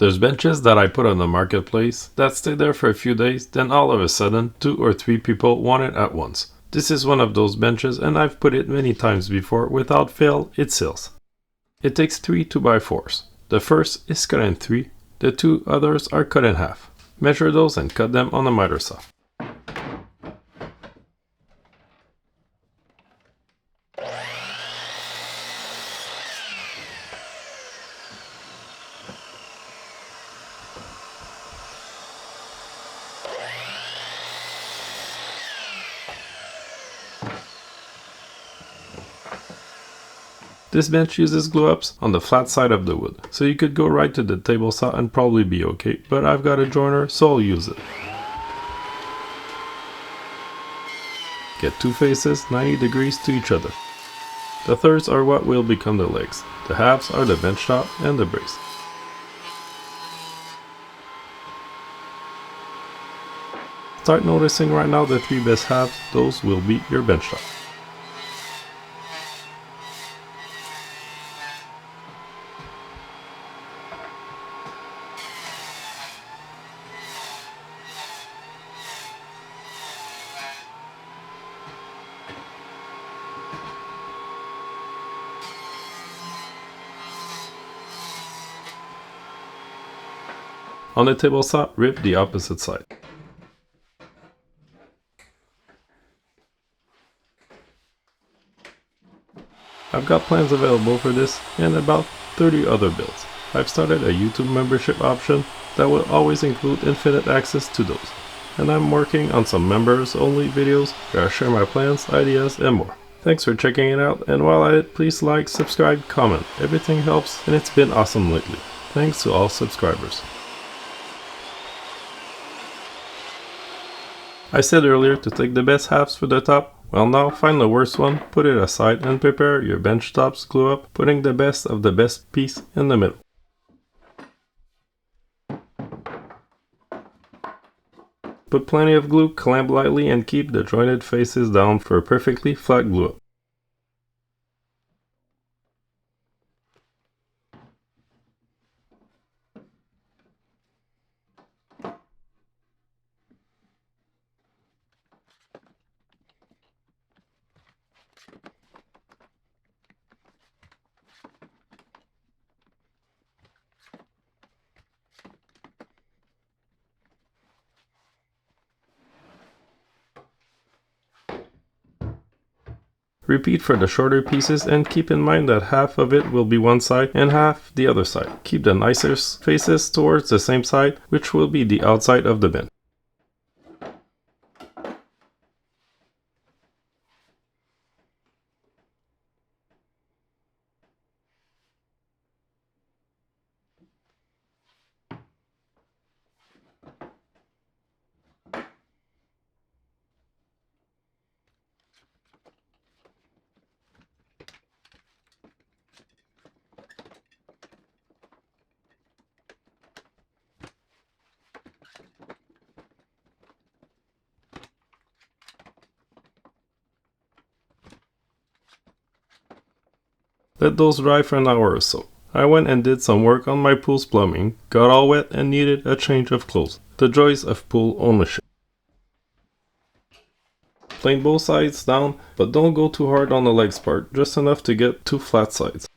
There's benches that I put on the marketplace that stay there for a few days, then all of a sudden 2 or 3 people want it at once. This is one of those benches and I've put it many times before. Without fail, it sells. It takes 3 2x4s. The first is cut in 3, the 2 others are cut in half. Measure those and cut them on a miter saw. This bench uses glue-ups on the flat side of the wood, so you could go right to the table saw and probably be okay, but I've got a joiner, so I'll use it. Get 2 faces 90 degrees to each other. The thirds are what will become the legs. The halves are the bench top and the brace. Start noticing right now the 3 best halves, those will be your bench top. On the table saw, rip the opposite side. I've got plans available for this and about 30 other builds. I've started a YouTube membership option that will always include infinite access to those. And I'm working on some members only videos where I share my plans, ideas, and more. Thanks for checking it out, and while at it, please like, subscribe, comment. Everything helps and it's been awesome lately. Thanks to all subscribers. I said earlier to take the best halves for the top. Well, now find the worst one, put it aside, and prepare your bench tops glue up, putting the best of the best piece in the middle. Put plenty of glue, clamp lightly, and keep the jointed faces down for a perfectly flat glue up. Repeat for the shorter pieces and keep in mind that half of it will be one side and half the other side. Keep the nicer faces towards the same side, which will be the outside of the bin. Let those dry for an hour or so. I went and did some work on my pool's plumbing, got all wet and needed a change of clothes. The joys of pool ownership. Plane both sides down, but don't go too hard on the legs part, just enough to get 2 flat sides.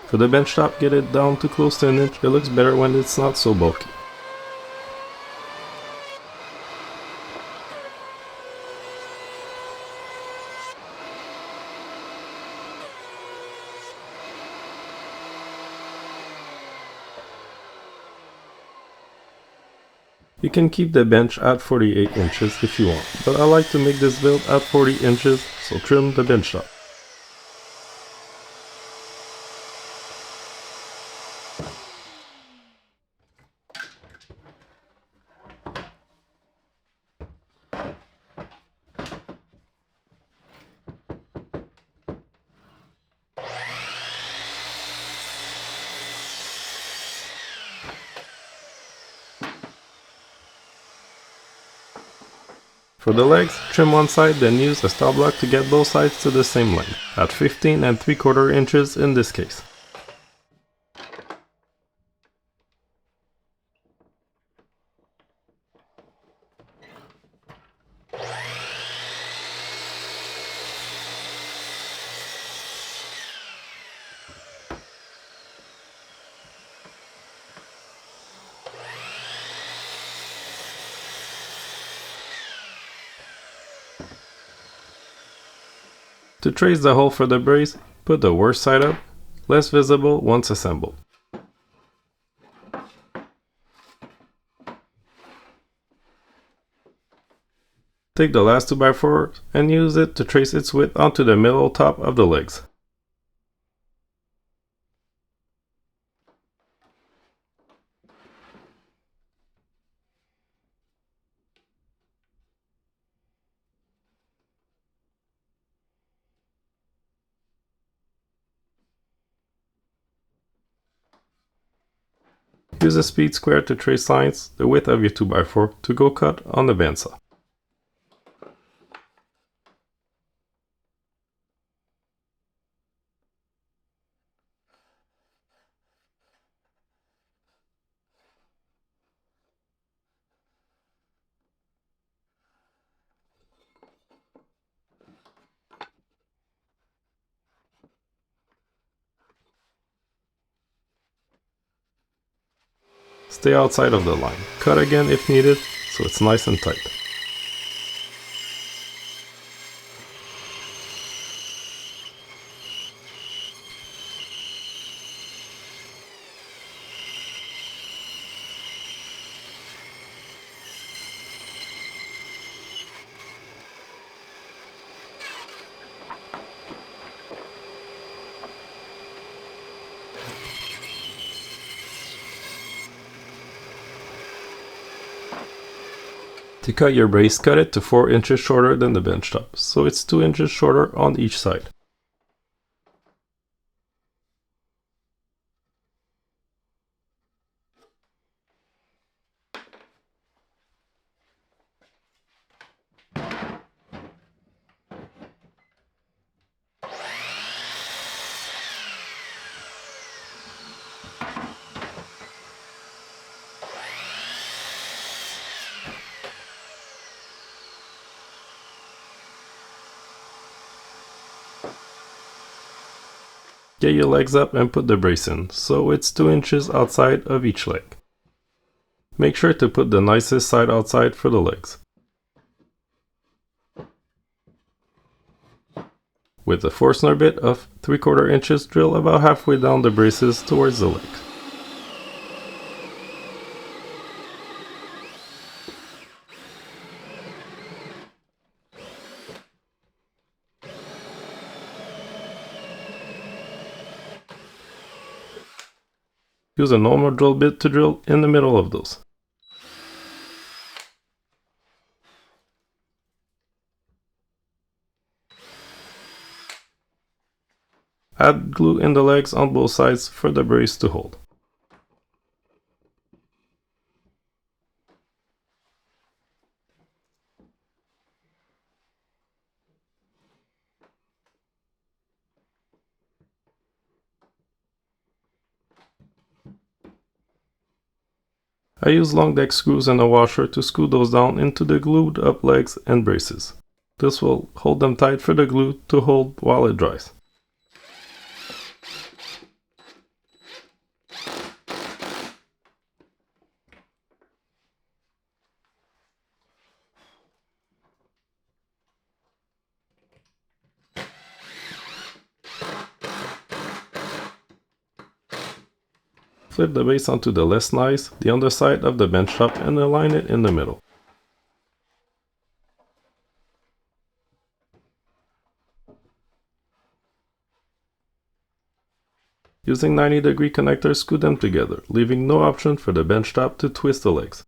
For the bench top, get it down to close to an inch. It looks better when it's not so bulky. You can keep the bench at 48 inches if you want, but I like to make this build at 40 inches, so trim the bench top. For the legs, trim one side, then use a stop block to get both sides to the same length, at 15 and 3/4 inches in this case. To trace the hole for the brace, put the worst side up, less visible once assembled. Take the last 2x4 and use it to trace its width onto the middle top of the legs. Use a speed square to trace lines the width of your 2x4 to go cut on the bandsaw. Stay outside of the line. Cut again if needed, so it's nice and tight. To cut your brace, cut it to 4 inches shorter than the bench top, so it's 2 inches shorter on each side. Get your legs up and put the brace in, so it's 2 inches outside of each leg. Make sure to put the nicest side outside for the legs. With a Forstner bit of 3/4 inches, drill about halfway down the braces towards the legs. Use a normal drill bit to drill in the middle of those. Add glue in the legs on both sides for the brace to hold. I use long deck screws and a washer to screw those down into the glued up legs and braces. This will hold them tight for the glue to hold while it dries. Flip the base onto the less nice, the underside of the bench top, and align it in the middle. Using 90-degree connectors, screw them together, leaving no option for the bench top to twist the legs.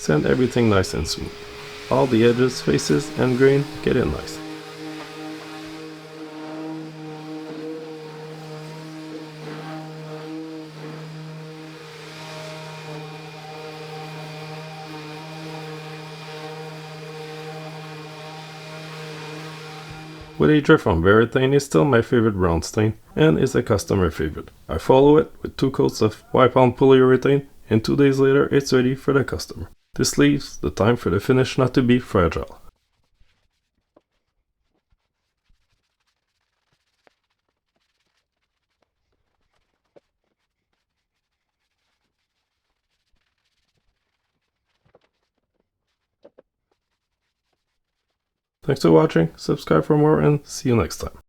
sand everything nice and smooth. All the edges, faces, and grain get in nice. With a drift on Veritane is still my favorite brown stain and is a customer favorite. I follow it with 2 coats of wipe on polyurethane and 2 days later it's ready for the customer. This leaves the time for the finish not to be fragile. Thanks for watching, subscribe for more and see you next time.